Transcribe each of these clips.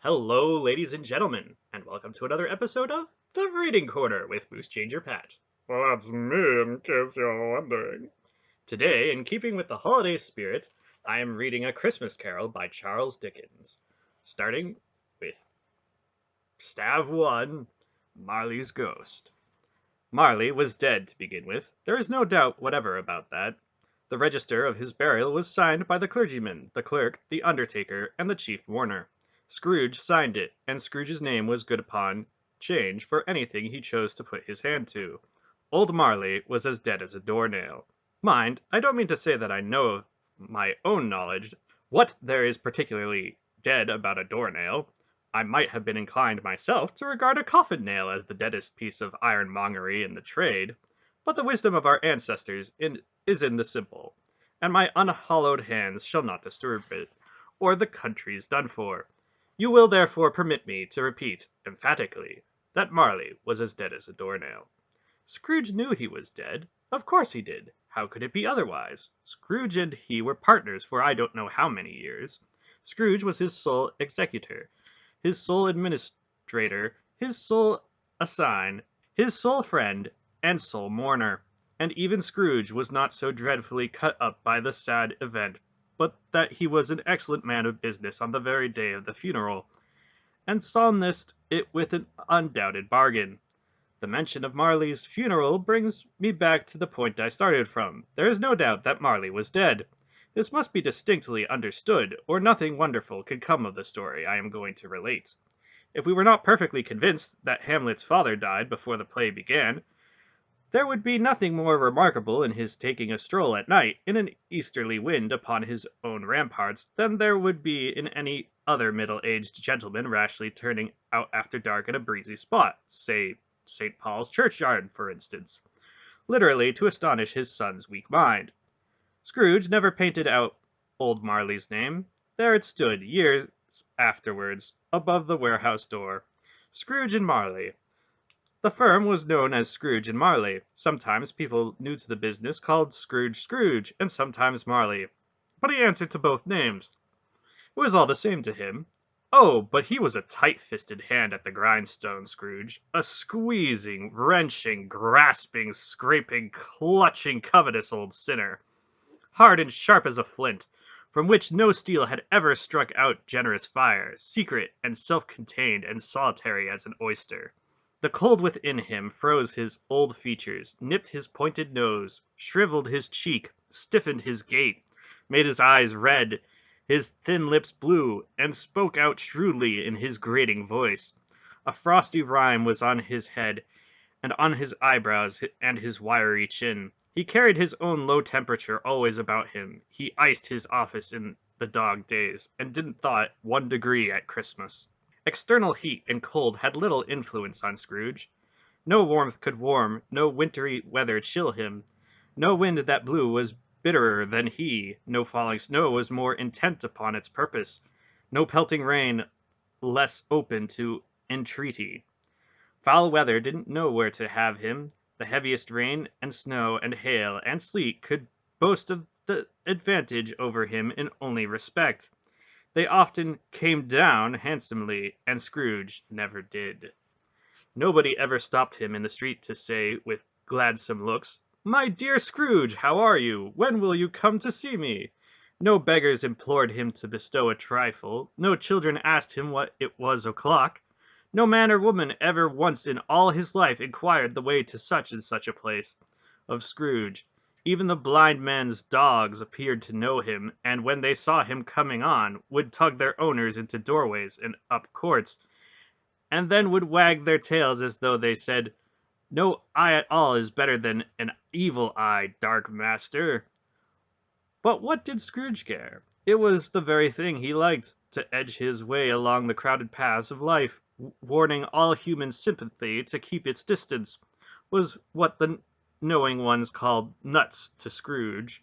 Hello, ladies and gentlemen, and welcome to another episode of The Reading Corner with MooseChangerPat. Well, that's me, in case you're wondering. Today, in keeping with the holiday spirit, I am reading A Christmas Carol by Charles Dickens, starting with Stave 1, Marley's Ghost. Marley was dead to begin with. There is no doubt whatever about that. The register of his burial was signed by the clergyman, the clerk, the undertaker, and the chief mourner. Scrooge signed it, and Scrooge's name was good upon change for anything he chose to put his hand to. Old Marley was as dead as a doornail. Mind, I don't mean to say that I know of my own knowledge what there is particularly dead about a doornail. I might have been inclined myself to regard a coffin nail as the deadest piece of ironmongery in the trade, but the wisdom of our ancestors is in the simple, and my unhallowed hands shall not disturb it, or the country's done for. You will therefore permit me to repeat, emphatically, that Marley was as dead as a doornail. Scrooge knew he was dead. Of course he did. How could it be otherwise? Scrooge and he were partners for I don't know how many years. Scrooge was his sole executor, his sole administrator, his sole assign, his sole friend, and sole mourner. And even Scrooge was not so dreadfully cut up by the sad event but that he was an excellent man of business on the very day of the funeral, and solemnized it with an undoubted bargain. The mention of Marley's funeral brings me back to the point I started from. There is no doubt that Marley was dead. This must be distinctly understood, or nothing wonderful could come of the story I am going to relate. If we were not perfectly convinced that Hamlet's father died before the play began, there would be nothing more remarkable in his taking a stroll at night in an easterly wind upon his own ramparts than there would be in any other middle-aged gentleman rashly turning out after dark at a breezy spot, say St. Paul's churchyard, for instance, literally to astonish his son's weak mind. Scrooge never painted out old Marley's name. There it stood, years afterwards, above the warehouse door. Scrooge and Marley. The firm was known as Scrooge and Marley. Sometimes people new to the business called Scrooge, and sometimes Marley. But he answered to both names. It was all the same to him. Oh, but he was a tight-fisted hand at the grindstone, Scrooge. A squeezing, wrenching, grasping, scraping, clutching, covetous old sinner. Hard and sharp as a flint, from which no steel had ever struck out generous fire, secret and self-contained and solitary as an oyster. The cold within him froze his old features, nipped his pointed nose, shriveled his cheek, stiffened his gait, made his eyes red, his thin lips blue, and spoke out shrewdly in his grating voice. A frosty rime was on his head, and on his eyebrows and his wiry chin. He carried his own low temperature always about him. He iced his office in the dog days, and didn't thaw it 1 degree at Christmas. External heat and cold had little influence on Scrooge. No warmth could warm, no wintry weather chill him. No wind that blew was bitterer than he, no falling snow was more intent upon its purpose, no pelting rain less open to entreaty. Foul weather didn't know where to have him. The heaviest rain and snow and hail and sleet could boast of the advantage over him in only respect. They often came down handsomely, and Scrooge never did. Nobody ever stopped him in the street to say, with gladsome looks, "My dear Scrooge, how are you? When will you come to see me?" No beggars implored him to bestow a trifle. No children asked him what it was o'clock. No man or woman ever once in all his life inquired the way to such and such a place. Of Scrooge, even the blind man's dogs appeared to know him, and when they saw him coming on, would tug their owners into doorways and up courts, and then would wag their tails as though they said, "No eye at all is better than an evil eye, dark master." But what did Scrooge care? It was the very thing he liked, to edge his way along the crowded paths of life, warning all human sympathy to keep its distance, was what the knowing ones called nuts to Scrooge.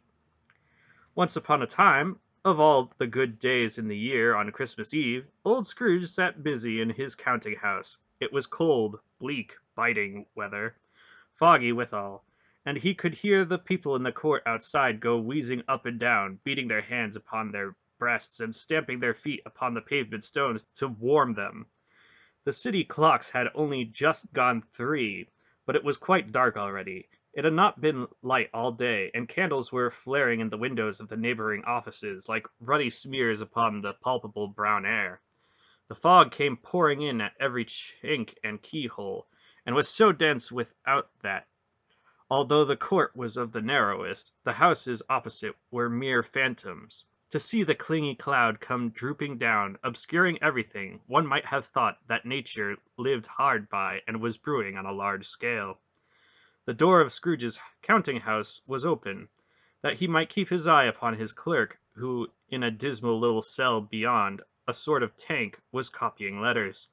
Once upon a time, of all the good days in the year on Christmas Eve, old Scrooge sat busy in his counting-house. It was cold, bleak, biting weather, foggy withal, and he could hear the people in the court outside go wheezing up and down, beating their hands upon their breasts and stamping their feet upon the pavement stones to warm them. The city clocks had only just gone 3, but it was quite dark already. It had not been light all day, and candles were flaring in the windows of the neighboring offices like ruddy smears upon the palpable brown air. The fog came pouring in at every chink and keyhole, and was so dense without that, although the court was of the narrowest, the houses opposite were mere phantoms. To see the clingy cloud come drooping down, obscuring everything, one might have thought that nature lived hard by and was brewing on a large scale. The door of Scrooge's counting-house was open, that he might keep his eye upon his clerk, who, in a dismal little cell beyond, a sort of tank, was copying letters.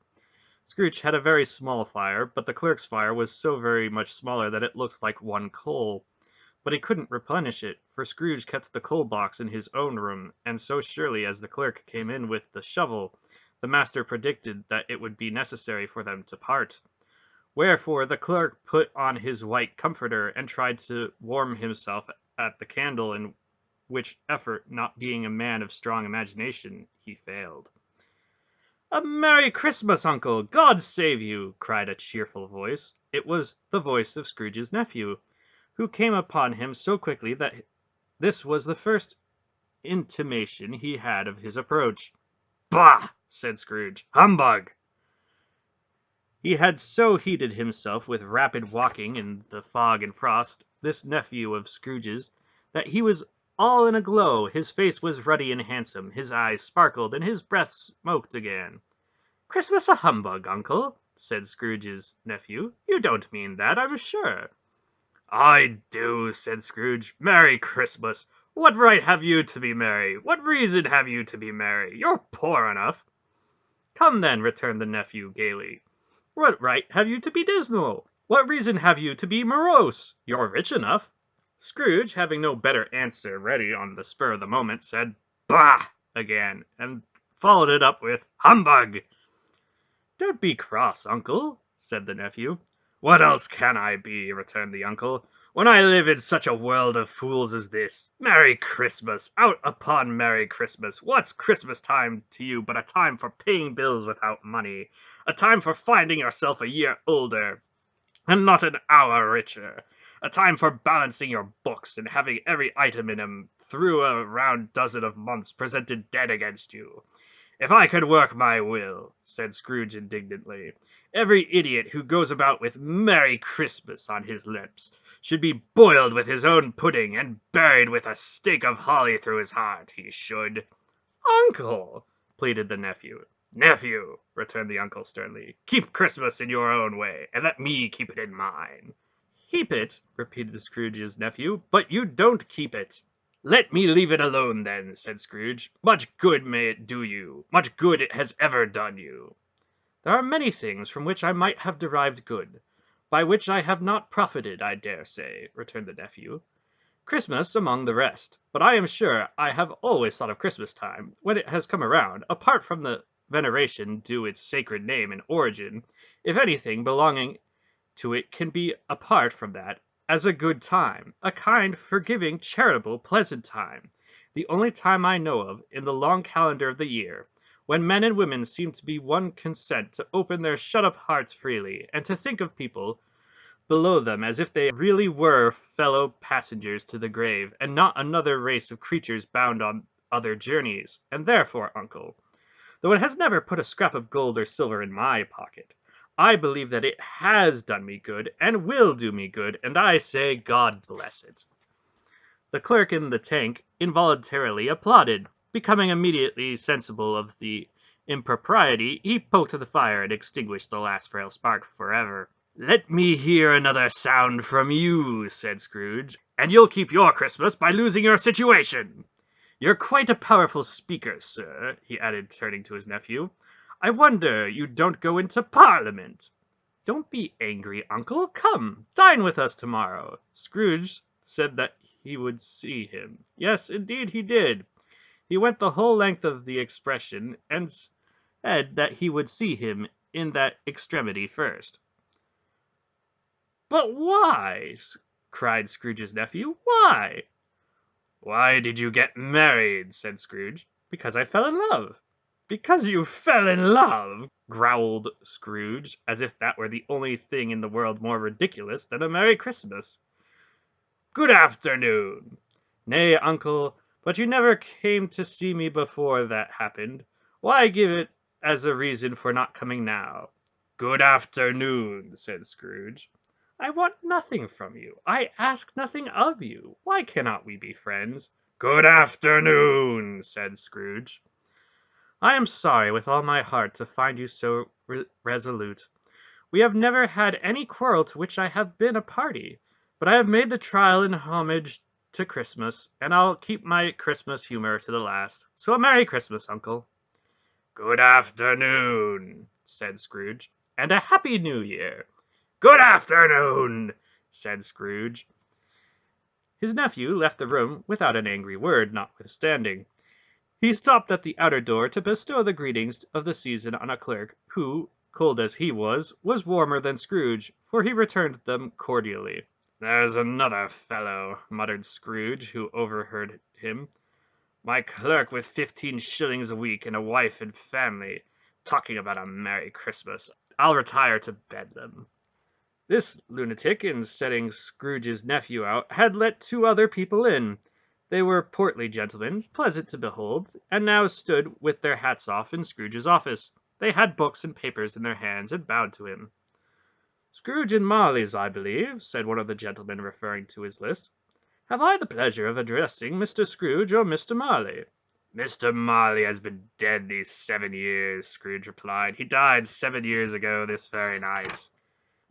Scrooge had a very small fire, but the clerk's fire was so very much smaller that it looked like one coal. But he couldn't replenish it, for Scrooge kept the coal box in his own room, and so surely as the clerk came in with the shovel, the master predicted that it would be necessary for them to part. Wherefore the clerk put on his white comforter and tried to warm himself at the candle, in which effort, not being a man of strong imagination, he failed. "A Merry Christmas, Uncle! God save you!" cried a cheerful voice. It was the voice of Scrooge's nephew, who came upon him so quickly that this was the first intimation he had of his approach. "Bah!" said Scrooge. "Humbug!" He had so heated himself with rapid walking in the fog and frost, this nephew of Scrooge's, that he was all in a glow. His face was ruddy and handsome, his eyes sparkled, and his breath smoked again. "Christmas a humbug, Uncle?" said Scrooge's nephew. "You don't mean that, I'm sure." "I do," said Scrooge. "Merry Christmas! What right have you to be merry? What reason have you to be merry? You're poor enough." "Come, then," returned the nephew gaily. "What right have you to be dismal? What reason have you to be morose? You're rich enough." Scrooge, having no better answer ready on the spur of the moment, said "Bah!" again, and followed it up with "Humbug!" "Don't be cross, Uncle," said the nephew. "What else can I be?" returned the uncle, "when I live in such a world of fools as this? Merry Christmas! Out upon Merry Christmas! What's Christmas time to you but a time for paying bills without money, a time for finding yourself a year older, and not an hour richer, a time for balancing your books, and having every item in 'em through a round dozen of months presented dead against you. If I could work my will," said Scrooge indignantly, "every idiot who goes about with Merry Christmas on his lips should be boiled with his own pudding and buried with a stake of holly through his heart, he should." "Uncle!" pleaded the nephew. "Nephew," returned the uncle sternly, "keep Christmas in your own way, and let me keep it in mine." "Keep it?" repeated Scrooge's nephew. "But you don't keep it." "Let me leave it alone, then," said Scrooge. "Much good may it do you. Much good it has ever done you." "There are many things from which I might have derived good, by which I have not profited, I dare say," returned the nephew. "Christmas among the rest. But I am sure I have always thought of Christmas time, when it has come around, apart from the veneration due its sacred name and origin, if anything belonging to it can be apart from that, as a good time, a kind, forgiving, charitable, pleasant time, the only time I know of in the long calendar of the year, when men and women seem to be one consent to open their shut-up hearts freely, and to think of people below them as if they really were fellow passengers to the grave, and not another race of creatures bound on other journeys. And therefore, Uncle, though it has never put a scrap of gold or silver in my pocket, I believe that it has done me good, and will do me good, and I say God bless it." The clerk in the tank involuntarily applauded. Becoming immediately sensible of the impropriety, he poked the fire and extinguished the last frail spark forever. "Let me hear another sound from you," said Scrooge, "and you'll keep your Christmas by losing your situation. You're quite a powerful speaker, sir," he added, turning to his nephew. "I wonder you don't go into Parliament." "Don't be angry, Uncle. Come, dine with us tomorrow." Scrooge said that he would see him. Yes, indeed he did. He went the whole length of the expression, and said that he would see him in that extremity first. "But why?" cried Scrooge's nephew. "Why?" "Why did you get married?" said Scrooge. Because I fell in love. Because you fell in love, growled Scrooge, as if that were the only thing in the world more ridiculous than a Merry Christmas. Good afternoon. Nay, uncle, but you never came to see me before that happened. Why give it as a reason for not coming now? Good afternoon, said Scrooge. I want nothing from you. I ask nothing of you. Why cannot we be friends? Good afternoon, said Scrooge. I am sorry with all my heart to find you so resolute. We have never had any quarrel to which I have been a party, but I have made the trial in homage to Christmas, and I'll keep my Christmas humor to the last. So a Merry Christmas, Uncle. Good afternoon, said Scrooge, and a Happy New Year. Good afternoon, said Scrooge. His nephew left the room without an angry word, notwithstanding. He stopped at the outer door to bestow the greetings of the season on a clerk, who, cold as he was warmer than Scrooge, for he returned them cordially. There's another fellow, muttered Scrooge, who overheard him. My clerk with 15 shillings a week and a wife and family, talking about a Merry Christmas. I'll retire to Bedlam. This lunatic, in setting Scrooge's nephew out, had let 2 other people in. They were portly gentlemen, pleasant to behold, and now stood with their hats off in Scrooge's office. They had books and papers in their hands and bowed to him. Scrooge and Marleys, I believe, said one of the gentlemen, referring to his list. Have I the pleasure of addressing Mr. Scrooge or Mr. Marley? Mr. Marley has been dead these 7 years, Scrooge replied. He died 7 years ago this very night.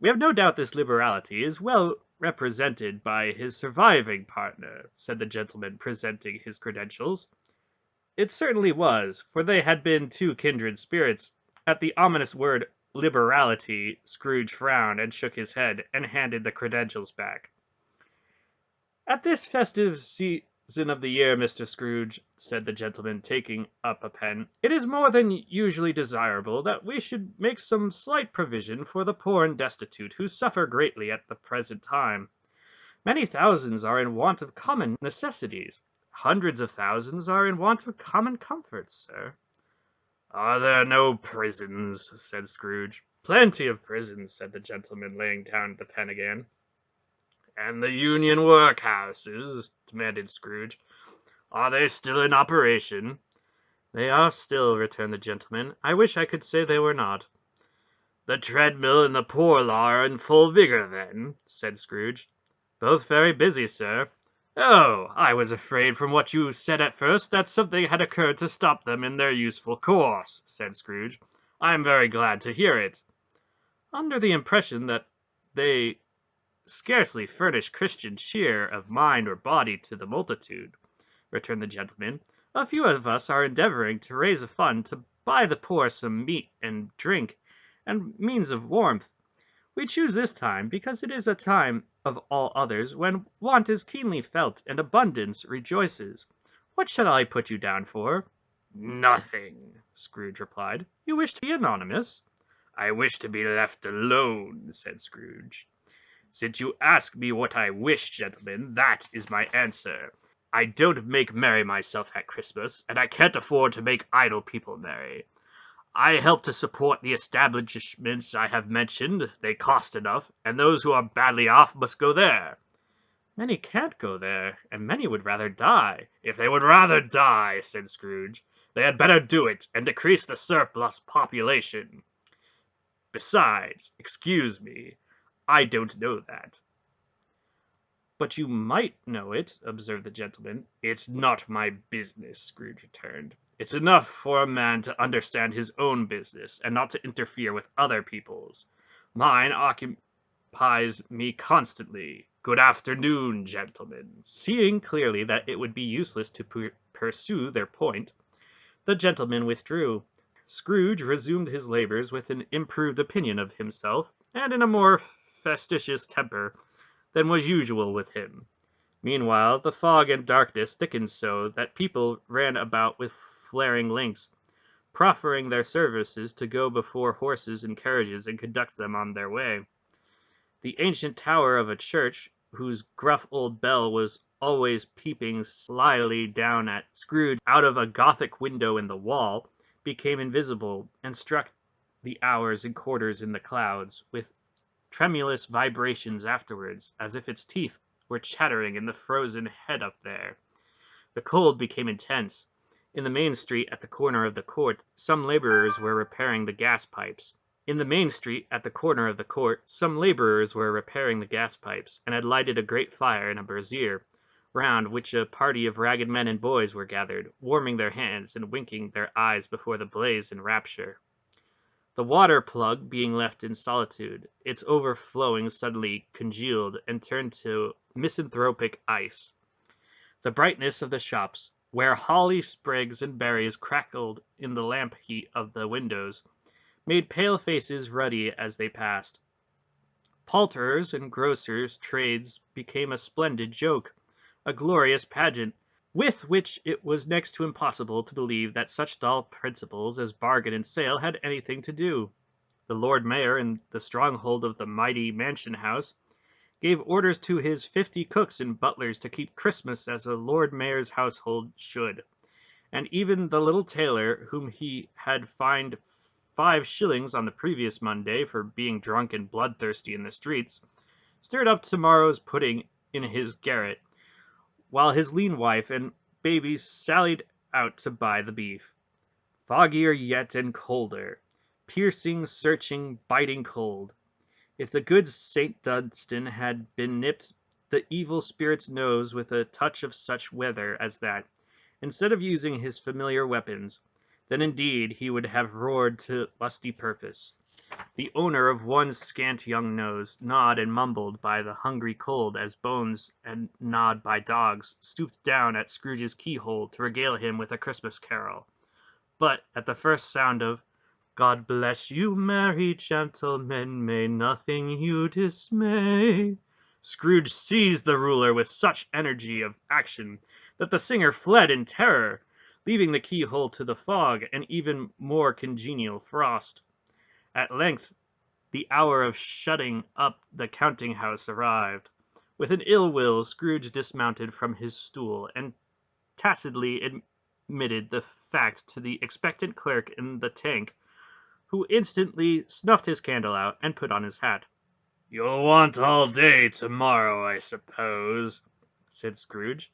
We have no doubt this liberality is well represented by his surviving partner, said the gentleman, presenting his credentials. It certainly was, for they had been 2 kindred spirits. At the ominous word liberality, Scrooge frowned and shook his head, and handed the credentials back. At this festive season of the year, Mr. Scrooge, said the gentleman, taking up a pen, it is more than usually desirable that we should make some slight provision for the poor and destitute, who suffer greatly at the present time. Many thousands are in want of common necessities. Hundreds of thousands are in want of common comforts, sir. Are there no prisons? Said Scrooge. Plenty of prisons, said the gentleman, laying down the pen again. And the Union workhouses? Demanded Scrooge. Are they still in operation? They are still, returned the gentleman. I wish I could say they were not. The treadmill and the poor law are in full vigor, then? Said Scrooge. Both very busy, sir. Oh, I was afraid from what you said at first that something had occurred to stop them in their useful course, said Scrooge. I am very glad to hear it. Under the impression that they scarcely furnish Christian cheer of mind or body to the multitude, returned the gentleman, a few of us are endeavoring to raise a fund to buy the poor some meat and drink, and means of warmth. We choose this time because it is a time of all others when want is keenly felt and abundance rejoices. What shall I put you down for? Nothing, Scrooge replied. You wish to be anonymous? I wish to be left alone, said Scrooge. Since you ask me what I wish, gentlemen, that is my answer. I don't make merry myself at Christmas, and I can't afford to make idle people merry. I help to support the establishments I have mentioned. They cost enough, and those who are badly off must go there. Many can't go there, and many would rather die. If they would rather die, said Scrooge, they had better do it, and decrease the surplus population. Besides, excuse me, I don't know that. But you might know it, observed the gentleman. It's not my business, Scrooge returned. It's enough for a man to understand his own business, and not to interfere with other people's. Mine occupies me constantly. Good afternoon, gentlemen. Seeing clearly that it would be useless to pursue their point, the gentleman withdrew. Scrooge resumed his labors with an improved opinion of himself, and in a more facetious temper than was usual with him. Meanwhile, the fog and darkness thickened so that people ran about with flaring lamps, proffering their services to go before horses and carriages and conduct them on their way. The ancient tower of a church, whose gruff old bell was always peeping slyly down at Scrooge out of a Gothic window in the wall, became invisible and struck the hours and quarters in the clouds, with tremulous vibrations afterwards, as if its teeth were chattering in the frozen head up there. The cold became intense. In the main street at the corner of the court, some laborers were repairing the gas pipes. and had lighted a great fire in a brazier, round which a party of ragged men and boys were gathered, warming their hands and winking their eyes before the blaze in rapture. The water plug being left in solitude, its overflowing suddenly congealed and turned to misanthropic ice. The brightness of the shops, where holly sprigs and berries crackled in the lamp heat of the windows, made pale faces ruddy as they passed. Poulterers' and grocers' trades became a splendid joke, a glorious pageant, with which it was next to impossible to believe that such dull principles as bargain and sale had anything to do. The Lord Mayor, in the stronghold of the mighty mansion house, gave orders to his 50 cooks and butlers to keep Christmas as a Lord Mayor's household should, and even the little tailor, whom he had fined 5 shillings on the previous Monday for being drunk and bloodthirsty in the streets, stirred up tomorrow's pudding in his garret, while his lean wife and babies sallied out to buy the beef. Foggier yet and colder, piercing, searching, biting cold. If the good St. Dunstan had been nipped the evil spirit's nose with a touch of such weather as that, instead of using his familiar weapons, then indeed he would have roared to lusty purpose. The owner of one scant young nose, gnawed and mumbled by the hungry cold as bones and gnawed by dogs, stooped down at Scrooge's keyhole to regale him with a Christmas carol. But at the first sound of "God bless you, merry gentlemen, may nothing you dismay," Scrooge seized the ruler with such energy of action that the singer fled in terror, leaving the keyhole to the fog and even more congenial frost. At length the hour of shutting up the counting-house arrived. With an ill will, Scrooge dismounted from his stool, and tacitly admitted the fact to the expectant clerk in the tank, who instantly snuffed his candle out and put on his hat. "You'll want all day tomorrow, I suppose," said Scrooge.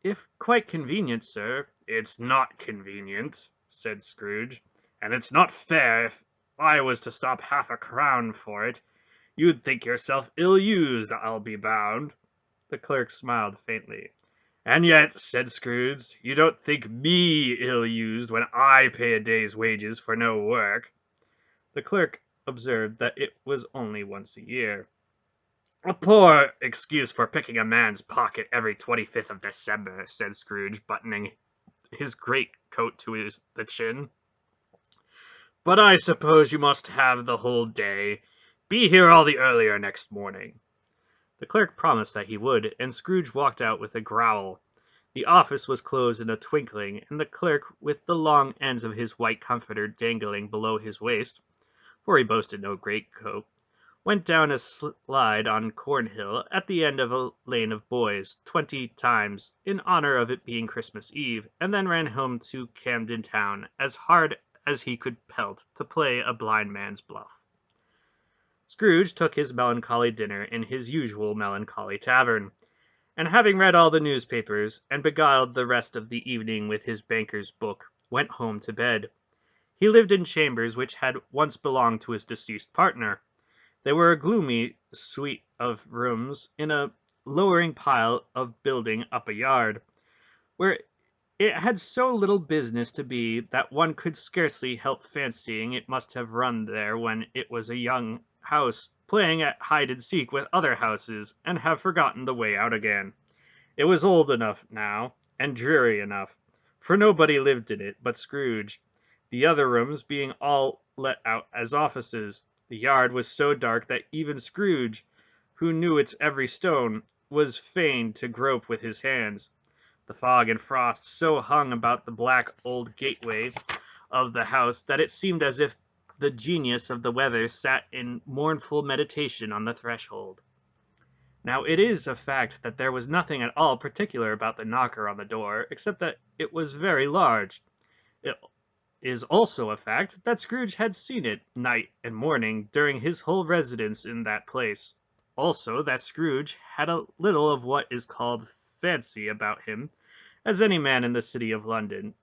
"If quite convenient, sir." "It's not convenient," said Scrooge, "and it's not fair if I was to stop half a crown for it. You'd think yourself ill-used, I'll be bound." The clerk smiled faintly. "And yet," said Scrooge, "you don't think me ill-used when I pay a day's wages for no work." The clerk observed that it was only once a year. "A poor excuse for picking a man's pocket every 25th of December," said Scrooge, buttoning his great-coat to the chin. "But I suppose you must have the whole day. Be here all the earlier next morning." The clerk promised that he would, and Scrooge walked out with a growl. The office was closed in a twinkling, and the clerk, with the long ends of his white comforter dangling below his waist, for he boasted no greatcoat, went down a slide on Cornhill at the end of a lane of boys 20 times in honor of it being Christmas Eve, and then ran home to Camden Town as hard as he could pelt to play a blind man's bluff. Scrooge took his melancholy dinner in his usual melancholy tavern, and having read all the newspapers, and beguiled the rest of the evening with his banker's book, went home to bed. He lived in chambers which had once belonged to his deceased partner. They were a gloomy suite of rooms in a lowering pile of building up a yard, where it had so little business to be that one could scarcely help fancying it must have run there when it was a young house, playing at hide-and-seek with other houses, and have forgotten the way out again. It was old enough now, and dreary enough, for nobody lived in it but Scrooge, the other rooms being all let out as offices. The yard was so dark that even Scrooge, who knew its every stone, was fain to grope with his hands. The fog and frost so hung about the black old gateway of the house that it seemed as if the genius of the weather sat in mournful meditation on the threshold. Now it is a fact that there was nothing at all particular about the knocker on the door, except that it was very large. It is also a fact that Scrooge had seen it night and morning during his whole residence in that place. Also that Scrooge had a little of what is called fancy about him, as any man in the city of London,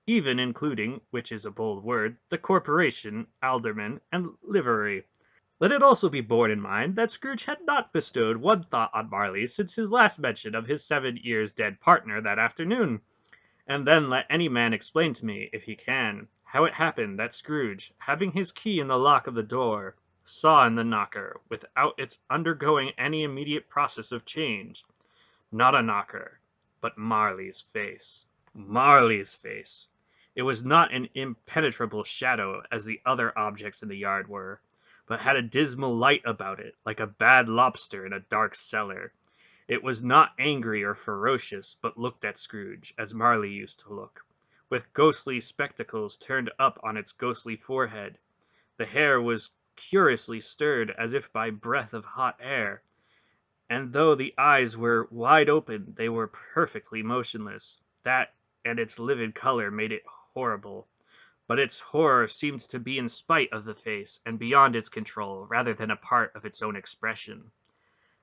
even including, which is a bold word, the corporation, aldermen, and livery. Let it also be borne in mind that Scrooge had not bestowed one thought on Marley since his last mention of his 7 years dead partner that afternoon. And then let any man explain to me, if he can, how it happened that Scrooge, having his key in the lock of the door, saw in the knocker, without its undergoing any immediate process of change, not a knocker, but Marley's face. Marley's face! It was not an impenetrable shadow as the other objects in the yard were, but had a dismal light about it, like a bad lobster in a dark cellar. It was not angry or ferocious, but looked at Scrooge, as Marley used to look, with ghostly spectacles turned up on its ghostly forehead. The hair was curiously stirred as if by breath of hot air, and though the eyes were wide open they were perfectly motionless. That and its livid color made it horrible, but its horror seemed to be in spite of the face, and beyond its control, rather than a part of its own expression.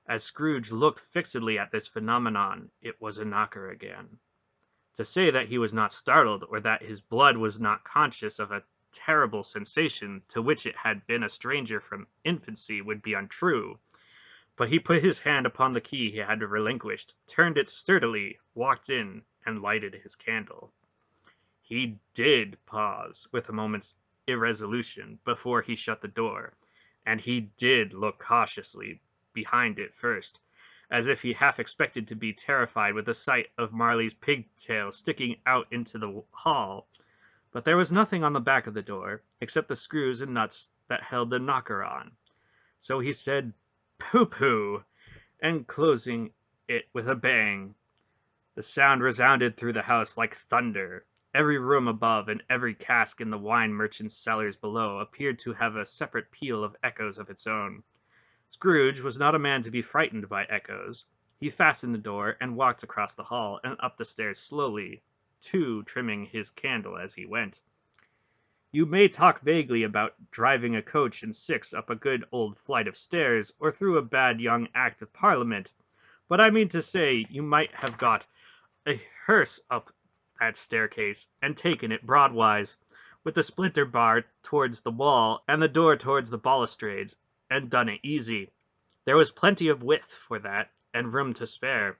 As Scrooge looked fixedly at this phenomenon, it was a knocker again. To say that he was not startled, or that his blood was not conscious of a terrible sensation to which it had been a stranger from infancy, would be untrue. But he put his hand upon the key he had relinquished, turned it sturdily, walked in, and lighted his candle. He did pause, with a moment's irresolution, before he shut the door, and he did look cautiously behind it first, as if he half expected to be terrified with the sight of Marley's pigtail sticking out into the hall. But there was nothing on the back of the door, except the screws and nuts that held the knocker on. So he said, "Pooh-pooh," and closing it with a bang. The sound resounded through the house like thunder. Every room above and every cask in the wine merchant's cellars below appeared to have a separate peal of echoes of its own. Scrooge was not a man to be frightened by echoes. He fastened the door and walked across the hall and up the stairs slowly, too trimming his candle as he went. You may talk vaguely about driving a coach and six up a good old flight of stairs, or through a bad young Act of Parliament, but I mean to say you might have got a hearse up that staircase and taken it broadwise, with the splinter bar towards the wall and the door towards the balustrades, and done it easy. There was plenty of width for that, and room to spare,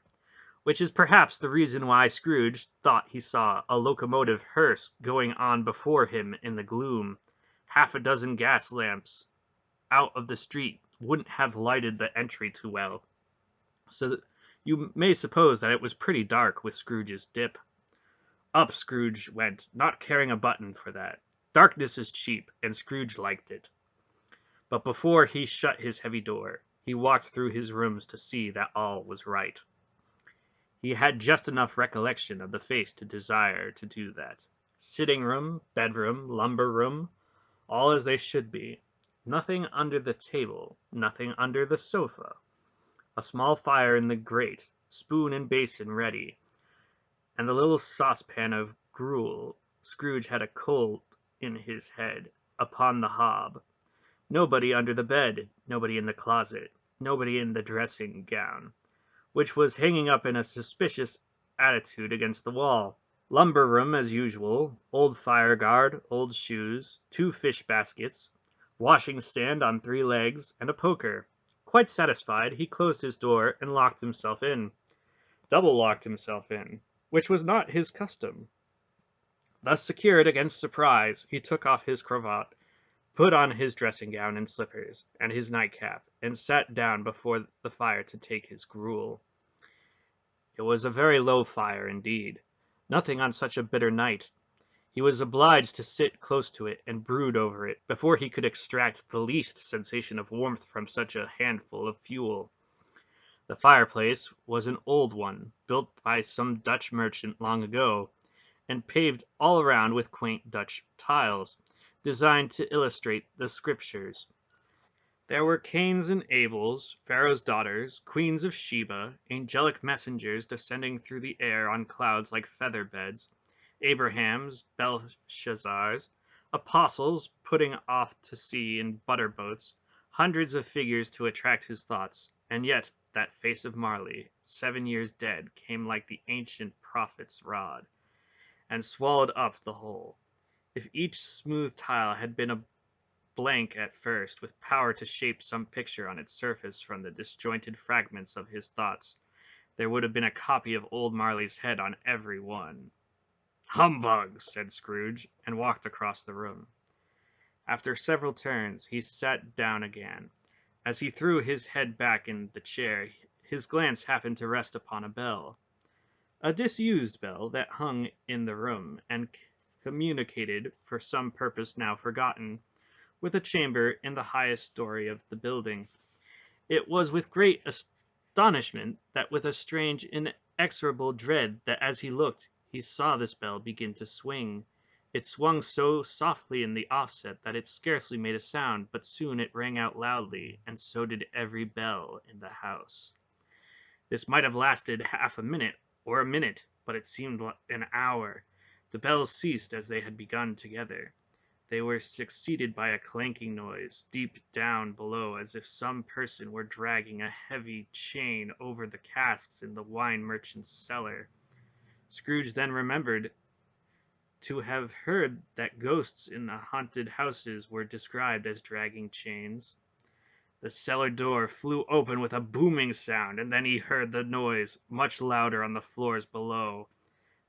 which is perhaps the reason why Scrooge thought he saw a locomotive hearse going on before him in the gloom. Half a dozen gas lamps out of the street wouldn't have lighted the entry too well, so that you may suppose that it was pretty dark with Scrooge's dip. Up Scrooge went, not caring a button for that. Darkness is cheap, and Scrooge liked it. But before he shut his heavy door, he walked through his rooms to see that all was right. He had just enough recollection of the face to desire to do that. Sitting room, bedroom, lumber room, all as they should be. Nothing under the table, nothing under the sofa. A small fire in the grate, spoon and basin ready, and the little saucepan of gruel Scrooge had a cold in his head upon the hob. Nobody under the bed, nobody in the closet, nobody in the dressing-gown, which was hanging up in a suspicious attitude against the wall. Lumber room as usual, old fire-guard, old shoes, 2 fish baskets, washing-stand on 3 legs, and a poker. Quite satisfied, he closed his door and locked himself in. Double-locked himself in, which was not his custom. Thus secured against surprise, he took off his cravat, put on his dressing-gown and slippers, and his nightcap, and sat down before the fire to take his gruel. It was a very low fire indeed. Nothing on such a bitter night. He was obliged to sit close to it and brood over it before he could extract the least sensation of warmth from such a handful of fuel. The fireplace was an old one, built by some Dutch merchant long ago, and paved all around with quaint Dutch tiles, designed to illustrate the Scriptures. There were Cains and Abels, Pharaoh's daughters, queens of Sheba, angelic messengers descending through the air on clouds like feather beds, Abrahams, Belshazzars, apostles putting off to sea in butter boats, hundreds of figures to attract his thoughts, and yet that face of Marley, 7 years dead, came like the ancient prophet's rod, and swallowed up the whole. If each smooth tile had been a blank at first, with power to shape some picture on its surface from the disjointed fragments of his thoughts, there would have been a copy of old Marley's head on every one. "Humbug!" said Scrooge, and walked across the room. After several turns, he sat down again. As he threw his head back in the chair, his glance happened to rest upon a bell. A disused bell that hung in the room, and communicated, for some purpose now forgotten, with a chamber in the highest story of the building. It was with great astonishment, that with a strange, inexorable dread, that as he looked, he saw this bell begin to swing. It swung so softly in the offset that it scarcely made a sound, but soon it rang out loudly, and so did every bell in the house. This might have lasted half a minute, or a minute, but it seemed an hour. The bells ceased as they had begun together. They were succeeded by a clanking noise, deep down below, as if some person were dragging a heavy chain over the casks in the wine merchant's cellar. Scrooge then remembered to have heard that ghosts in the haunted houses were described as dragging chains. The cellar door flew open with a booming sound, and then he heard the noise, much louder on the floors below,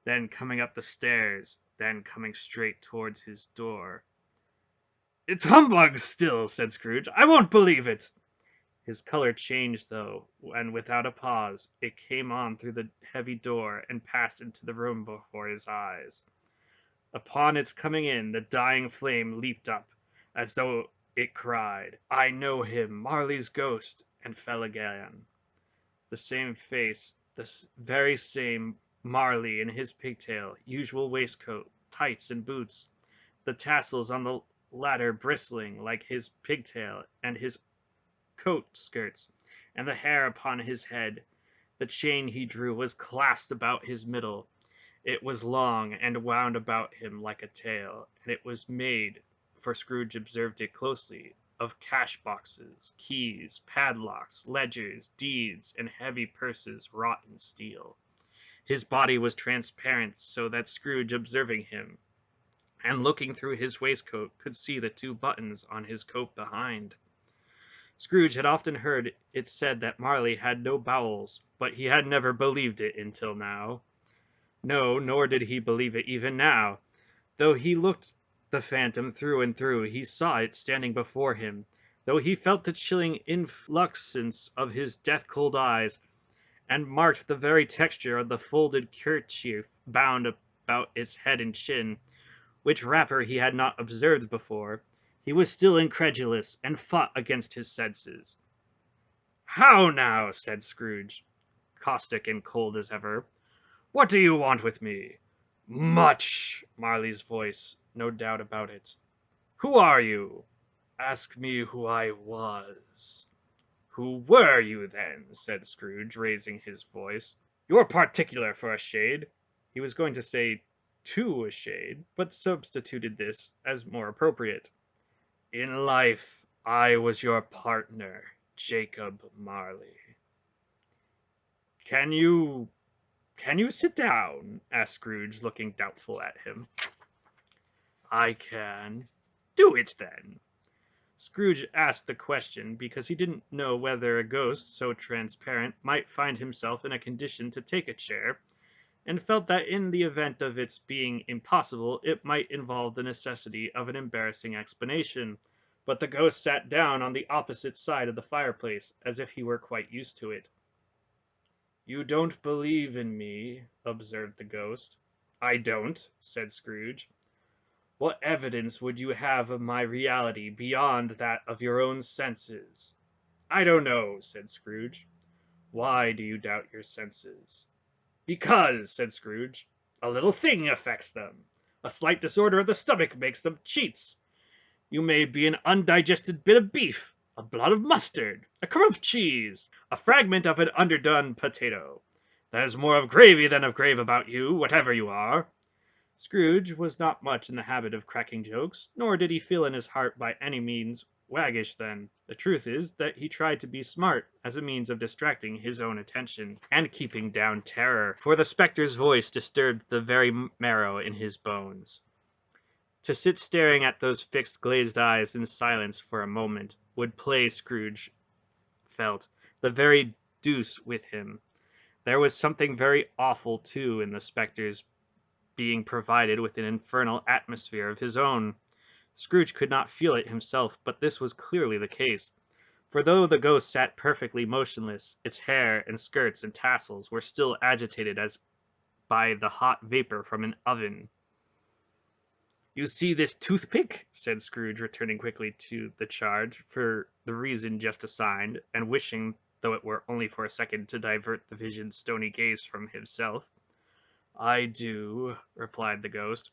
then coming up the stairs, then coming straight towards his door. "It's humbug still," said Scrooge. "I won't believe it." His color changed, though, and without a pause, it came on through the heavy door, and passed into the room before his eyes. Upon its coming in, the dying flame leaped up, as though it cried, "I know him, Marley's ghost," and fell again. The same face, the very same Marley in his pigtail, usual waistcoat, tights, and boots, the tassels on the latter bristling like his pigtail and his coat skirts, and the hair upon his head. The chain he drew was clasped about his middle. It was long, and wound about him like a tail, and it was made, for Scrooge observed it closely, of cash boxes, keys, padlocks, ledgers, deeds, and heavy purses wrought in steel. His body was transparent, so that Scrooge, observing him, and looking through his waistcoat, could see the 2 buttons on his coat behind. Scrooge had often heard it said that Marley had no bowels, but he had never believed it until now. No, nor did he believe it even now. Though he looked the phantom through and through, he saw it standing before him. Though he felt the chilling influxence of his death-cold eyes, and marked the very texture of the folded kerchief bound about its head and chin, which wrapper he had not observed before, he was still incredulous, and fought against his senses. "How now?" said Scrooge, caustic and cold as ever. "What do you want with me?" "Much!" Marley's voice, no doubt about it. "Who are you?" "Ask me who I was." "Who were you, then?" said Scrooge, raising his voice. "You're particular for a shade." He was going to say "to a shade," but substituted this as more appropriate. "In life, I was your partner, Jacob Marley." Can you sit down?" asked Scrooge, looking doubtful at him. "I can." "Do it, then." Scrooge asked the question because he didn't know whether a ghost so transparent might find himself in a condition to take a chair, and felt that in the event of its being impossible, it might involve the necessity of an embarrassing explanation. But the ghost sat down on the opposite side of the fireplace, as if he were quite used to it. "You don't believe in me," observed the ghost. "I don't," said Scrooge. "What evidence would you have of my reality beyond that of your own senses?" "I don't know," said Scrooge. "Why do you doubt your senses?" "Because," said Scrooge, "a little thing affects them. A slight disorder of the stomach makes them cheats. You may be an undigested bit of beef. a blot of mustard, a crumb of cheese, a fragment of an underdone potato. There's more of gravy than of grave about you, whatever you are." Scrooge was not much in the habit of cracking jokes, nor did he feel in his heart by any means waggish then. The truth is that he tried to be smart as a means of distracting his own attention and keeping down terror, for the spectre's voice disturbed the very marrow in his bones. To sit staring at those fixed glazed eyes in silence for a moment would play, Scrooge felt, the very deuce with him. There was something very awful, too, in the spectre's being provided with an infernal atmosphere of his own. Scrooge could not feel it himself, but this was clearly the case. For though the ghost sat perfectly motionless, its hair and skirts and tassels were still agitated as by the hot vapor from an oven. "You see this toothpick?" said Scrooge, returning quickly to the charge, for the reason just assigned, and wishing, though it were only for a second, to divert the vision's stony gaze from himself. "I do," replied the ghost.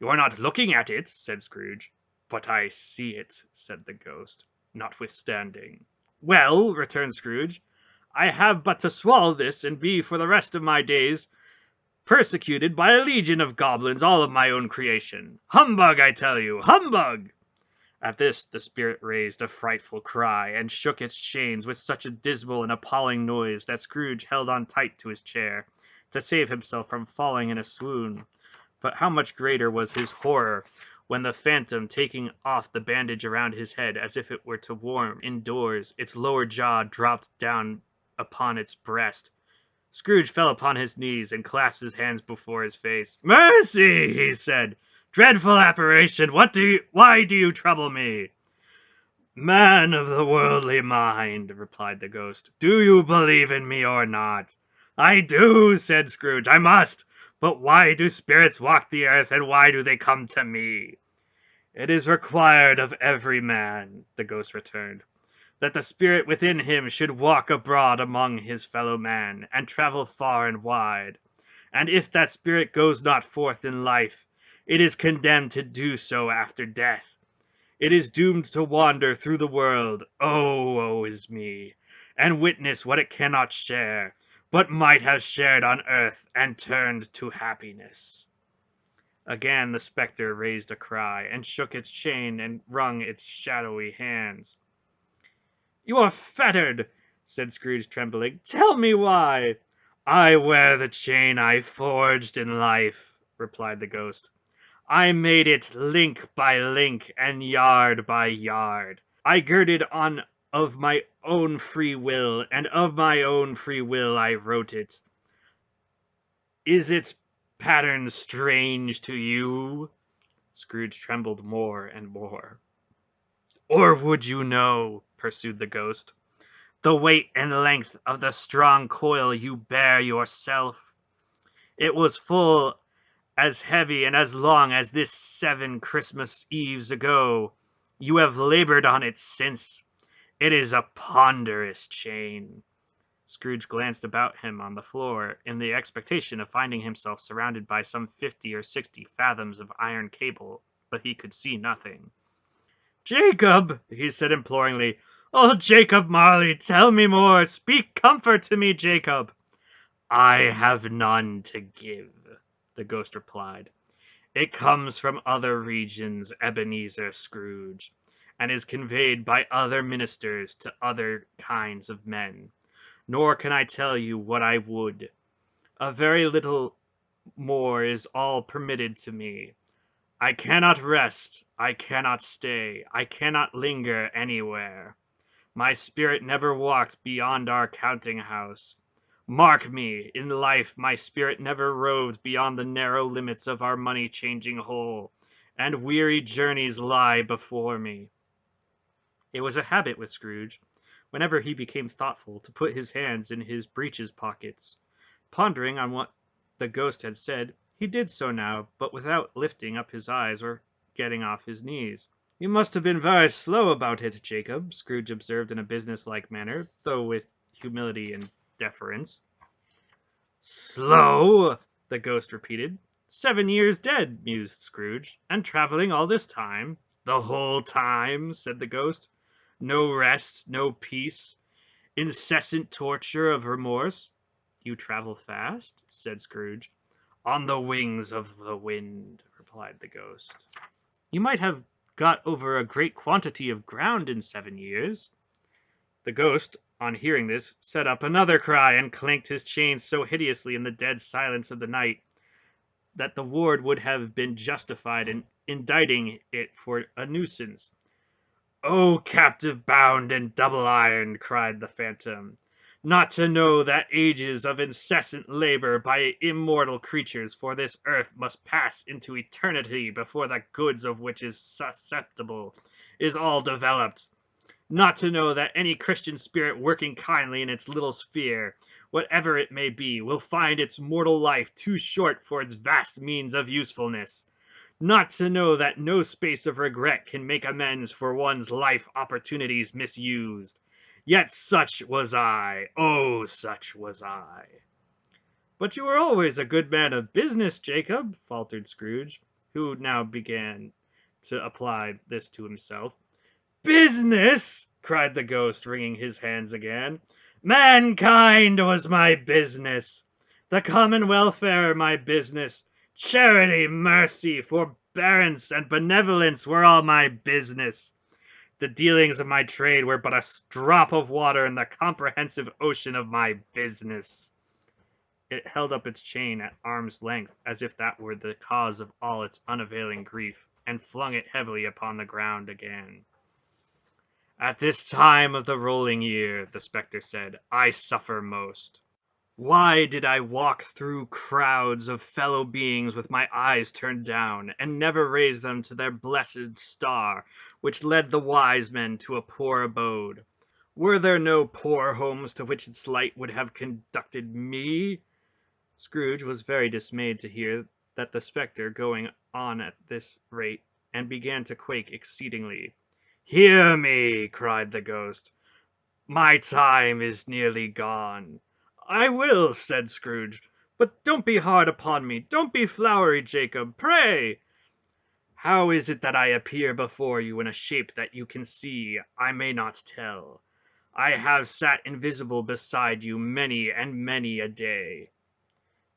"You are not looking at it," said Scrooge. "But I see it," said the ghost, notwithstanding. "Well," returned Scrooge, "I have but to swallow this, and be for the rest of my days persecuted by a legion of goblins, all of my own creation. Humbug, I tell you, humbug!" At this the spirit raised a frightful cry, and shook its chains with such a dismal and appalling noise that Scrooge held on tight to his chair, to save himself from falling in a swoon. But how much greater was his horror when the phantom, taking off the bandage around his head as if it were to warm indoors, its lower jaw dropped down upon its breast. Scrooge fell upon his knees and clasped his hands before his face. "Mercy!" he said. "Dreadful apparition! Why do you trouble me?" "Man of the worldly mind," replied the ghost, "do you believe in me or not?" "I do," said Scrooge. "I must. But why do spirits walk the earth, and why do they come to me?" "It is required of every man," the ghost returned, "that the spirit within him should walk abroad among his fellow man, and travel far and wide. And if that spirit goes not forth in life, it is condemned to do so after death. It is doomed to wander through the world, oh, woe is me, and witness what it cannot share, but might have shared on earth and turned to happiness." Again the spectre raised a cry, and shook its chain, and wrung its shadowy hands. "You are fettered," said Scrooge, trembling. "Tell me why." "I wear the chain I forged in life," replied the ghost. "I made it link by link and yard by yard. I girded on of my own free will, and of my own free will I wrote it. Is its pattern strange to you?" Scrooge trembled more and more. "Or would you know," pursued the ghost, "the weight and length of the strong coil you bear yourself? It was full as heavy and as long as this 7 Christmas Eves ago. You have labored on it since. It is a ponderous chain." Scrooge glanced about him on the floor in the expectation of finding himself surrounded by some 50 or 60 fathoms of iron cable, but he could see nothing. "Jacob," he said imploringly, "oh, Jacob Marley, tell me more. Speak comfort to me, Jacob." "I have none to give," the ghost replied. "It comes from other regions, Ebenezer Scrooge, and is conveyed by other ministers to other kinds of men. Nor can I tell you what I would. A very little more is all permitted to me. I cannot rest, I cannot stay, I cannot linger anywhere. My spirit never walked beyond our counting-house. Mark me, in life my spirit never roved beyond the narrow limits of our money-changing hole, and weary journeys lie before me." It was a habit with Scrooge, whenever he became thoughtful, to put his hands in his breeches pockets. Pondering on what the ghost had said, he did so now, but without lifting up his eyes or getting off his knees. "You must have been very slow about it, Jacob," Scrooge observed in a business-like manner, though with humility and deference. "Slow?" the ghost repeated. 7 years dead," mused Scrooge, "and travelling all this time?" "The whole time," said the ghost. No rest, no peace, incessant torture of remorse. You travel fast, said Scrooge. On the wings of the wind, replied the ghost. You might have got over a great quantity of ground in 7 years. The ghost, on hearing this, set up another cry and clanked his chains so hideously in the dead silence of the night that the ward would have been justified in indicting it for a nuisance. "O captive bound and double ironed," cried the phantom, "not to know that ages of incessant labor by immortal creatures for this earth must pass into eternity before the goods of which is susceptible is all developed. Not to know that any Christian spirit working kindly in its little sphere, whatever it may be, will find its mortal life too short for its vast means of usefulness. Not to know that no space of regret can make amends for one's life opportunities misused. Yet such was I, oh, such was I." "But you were always a good man of business, Jacob," faltered Scrooge, who now began to apply this to himself. "Business!" cried the ghost, wringing his hands again. "Mankind was my business. The common welfare my business. Charity, mercy, forbearance, and benevolence were all my business. The dealings of my trade were but a drop of water in the comprehensive ocean of my business." It held up its chain at arm's length, as if that were the cause of all its unavailing grief, and flung it heavily upon the ground again. "At this time of the rolling year," the spectre said, "I suffer most. Why did I walk through crowds of fellow beings with my eyes turned down, and never raise them to their blessed star, which led the wise men to a poor abode? Were there no poor homes to which its light would have conducted me?" Scrooge was very dismayed to hear that the spectre going on at this rate, and began to quake exceedingly. "Hear me!" cried the ghost. "My time is nearly gone." "I will," said Scrooge. "But don't be hard upon me. Don't be flowery, Jacob, pray." "How is it that I appear before you in a shape that you can see, I may not tell. I have sat invisible beside you many and many a day."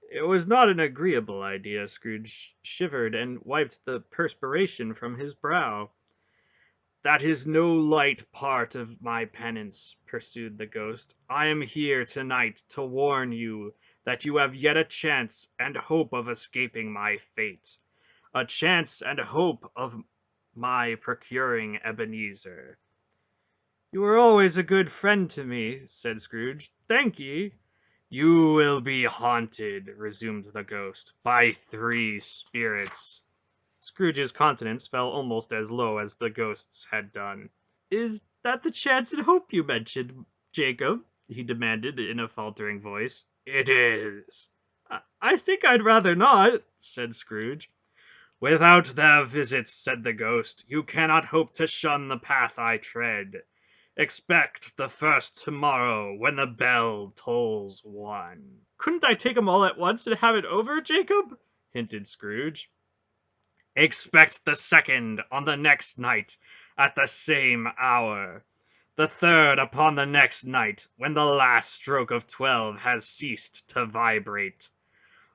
It was not an agreeable idea. Scrooge shivered and wiped the perspiration from his brow. "That is no light part of my penance," pursued the ghost. "I am here tonight to warn you that you have yet a chance and hope of escaping my fate. A chance and hope of my procuring Ebenezer." "You were always a good friend to me," said Scrooge. "Thank ye." "You will be haunted," resumed the ghost, "by 3 spirits." Scrooge's countenance fell almost as low as the ghost's had done. "Is that the chance and hope you mentioned, Jacob?" he demanded in a faltering voice. "It is." I think I'd rather not," said Scrooge. "Without their visits," said the ghost, "you cannot hope to shun the path I tread. Expect the first tomorrow, when the bell tolls 1. "Couldn't I take 'em all at once and have it over, Jacob?" hinted Scrooge. "Expect the second on the next night, at the same hour. The third upon the next night, when the last stroke of 12 has ceased to vibrate.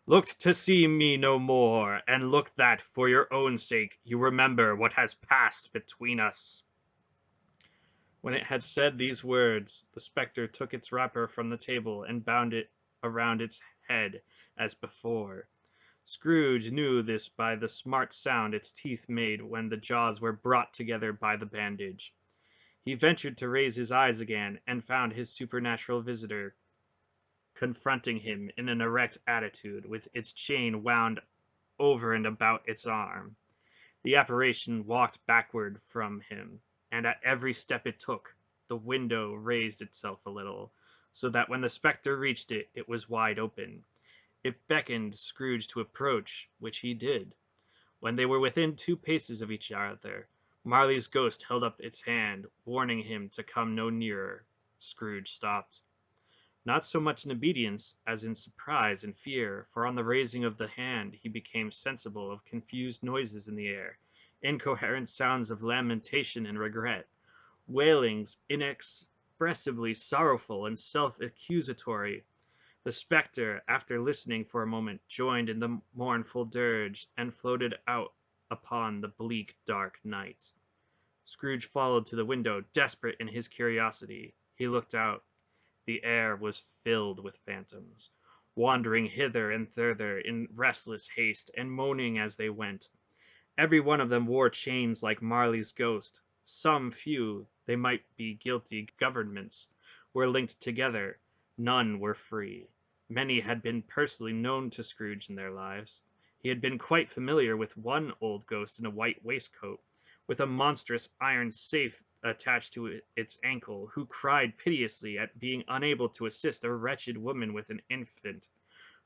Look to see me no more, and look that, for your own sake, you remember what has passed between us." When it had said these words, the spectre took its wrapper from the table and bound it around its head as before. Scrooge knew this by the smart sound its teeth made when the jaws were brought together by the bandage. He ventured to raise his eyes again, and found his supernatural visitor confronting him in an erect attitude, with its chain wound over and about its arm. The apparition walked backward from him, and at every step it took, the window raised itself a little, so that when the spectre reached it, it was wide open. It beckoned Scrooge to approach, which he did. When they were within 2 paces of each other, Marley's ghost held up its hand, warning him to come no nearer. Scrooge stopped. Not so much in obedience as in surprise and fear, for on the raising of the hand he became sensible of confused noises in the air, incoherent sounds of lamentation and regret. wailings inexpressibly sorrowful and self-accusatory. The spectre, after listening for a moment, joined in the mournful dirge, and floated out upon the bleak, dark night. Scrooge followed to the window, desperate in his curiosity. He looked out. The air was filled with phantoms, wandering hither and thither in restless haste, and moaning as they went. Every one of them wore chains like Marley's ghost. Some few, they might be guilty governments, were linked together. None were free. Many had been personally known to Scrooge in their lives. He had been quite familiar with one old ghost in a white waistcoat, with a monstrous iron safe attached to its ankle, who cried piteously at being unable to assist a wretched woman with an infant,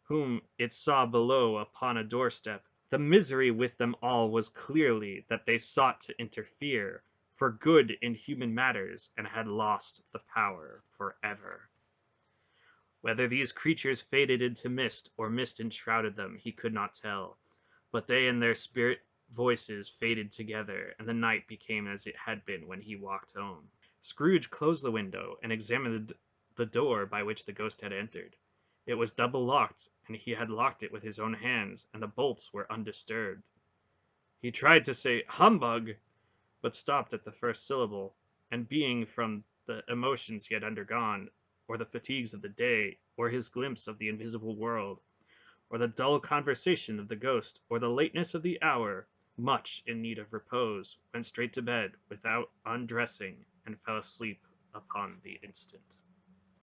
whom it saw below upon a doorstep. The misery with them all was clearly that they sought to interfere for good in human matters, and had lost the power forever. Whether these creatures faded into mist, or mist enshrouded them, he could not tell, but they and their spirit voices faded together, and the night became as it had been when he walked home. Scrooge closed the window, and examined the door by which the ghost had entered. It was double locked, and he had locked it with his own hands, and the bolts were undisturbed. He tried to say "humbug," but stopped at the first syllable, and being from the emotions he had undergone, or the fatigues of the day, or his glimpse of the invisible world, or the dull conversation of the ghost, or the lateness of the hour, much in need of repose, went straight to bed without undressing, and fell asleep upon the instant.